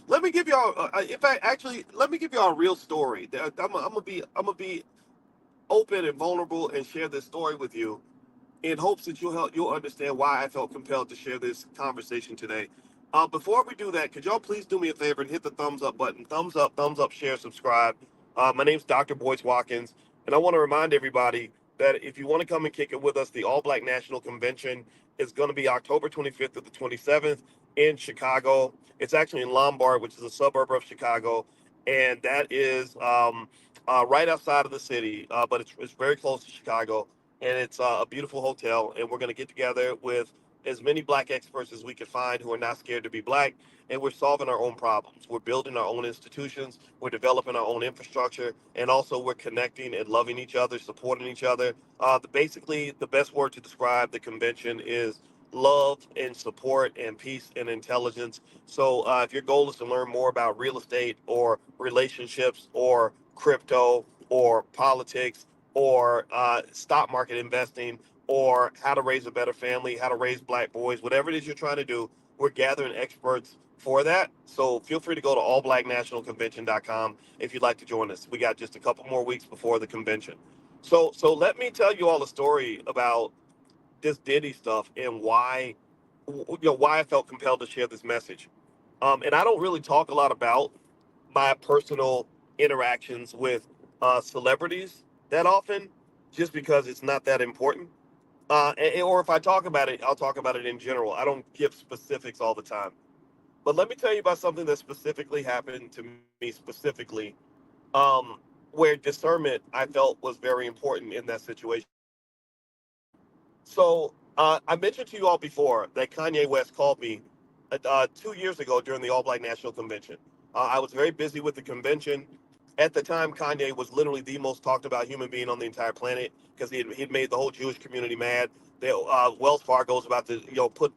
Let me give y'all. In fact, actually, let me give y'all a real story. I'm gonna be open and vulnerable and share this story with you in hopes that you'll understand why I felt compelled to share this conversation today. Before we do that, could y'all please do me a favor and hit the thumbs up button? Thumbs up, share, subscribe. My name's Dr. Boyce Watkins, and I want to remind everybody that if you want to come and kick it with us, the All Black National Convention is going to be October 25th to the 27th in Chicago. It's actually in Lombard, which is a suburb of Chicago, and that is right outside of the city, but it's very close to Chicago, and it's a beautiful hotel. And we're going to get together with as many black experts as we can find who are not scared to be black, and we're solving our own problems. We're building our own institutions, we're developing our own infrastructure, and also we're connecting and loving each other, supporting each other. Basically, the best word to describe the convention is love and support and peace and intelligence. So if your goal is to learn more about real estate or relationships or crypto or politics or stock market investing or how to raise a better family, how to raise black boys, whatever it is you're trying to do, we're gathering experts for that. So feel free to go to allblacknationalconvention.com if you'd like to join us. We got just a couple more weeks before the convention. So let me tell you all a story about this Diddy stuff and why I felt compelled to share this message. And I don't really talk a lot about my personal interactions with celebrities that often, just because it's not that important. Or if I talk about it, I'll talk about it in general. I don't give specifics all the time. But let me tell you about something that specifically happened to me specifically, um, where discernment I felt was very important in that situation. So I mentioned to you all before that Kanye West called me 2 years ago during the All Black National Convention. I was very busy with the convention. At the time, Kanye was literally the most talked about human being on the entire planet because he'd made the whole Jewish community mad. Wells Fargo's about to put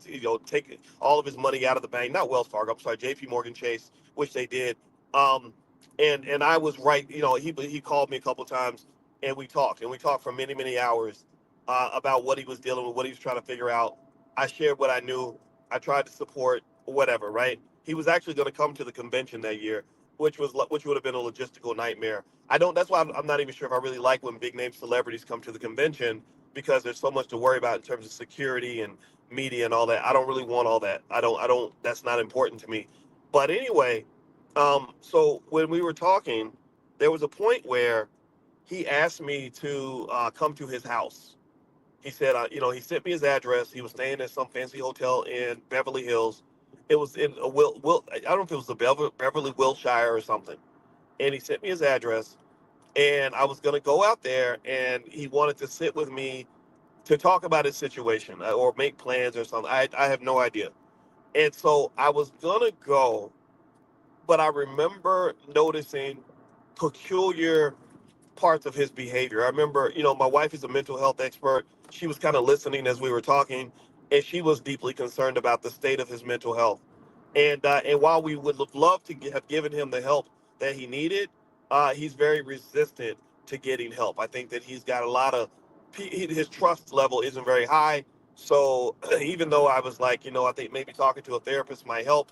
take all of his money out of the bank. Not Wells Fargo. I'm sorry, J.P. Morgan Chase, which they did. Um, and I was right. He called me a couple times and we talked for many hours about what he was dealing with, what he was trying to figure out. I shared what I knew. I tried to support whatever. Right. He was actually going to come to the convention that year, which would have been a logistical nightmare. I don't. That's why I'm not even sure if I really like when big name celebrities come to the convention because there's so much to worry about in terms of security and media and all that. I don't really want all that. I don't. That's not important to me. But anyway, so when we were talking, there was a point where he asked me to come to his house. He said, he sent me his address. He was staying at some fancy hotel in Beverly Hills. It was in a I don't know if it was the Beverly Wilshire or something. And he sent me his address, and I was gonna go out there, and he wanted to sit with me to talk about his situation or make plans or something. I have no idea. And so I was gonna go, but I remember noticing peculiar parts of his behavior. I remember, my wife is a mental health expert. She was kind of listening as we were talking, and she was deeply concerned about the state of his mental health. And while we would have loved to have given him the help that he needed, he's very resistant to getting help. I think that he's got a lot of his trust level isn't very high. So even though I was like, I think maybe talking to a therapist might help,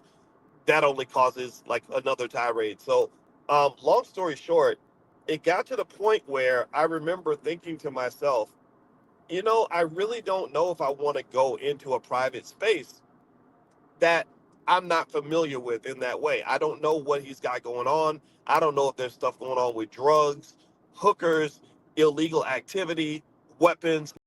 that only causes like another tirade. So, long story short, it got to the point where I remember thinking to myself, I really don't know if I want to go into a private space that I'm not familiar with in that way. I don't know what he's got going on. I don't know if there's stuff going on with drugs, hookers, illegal activity, weapons.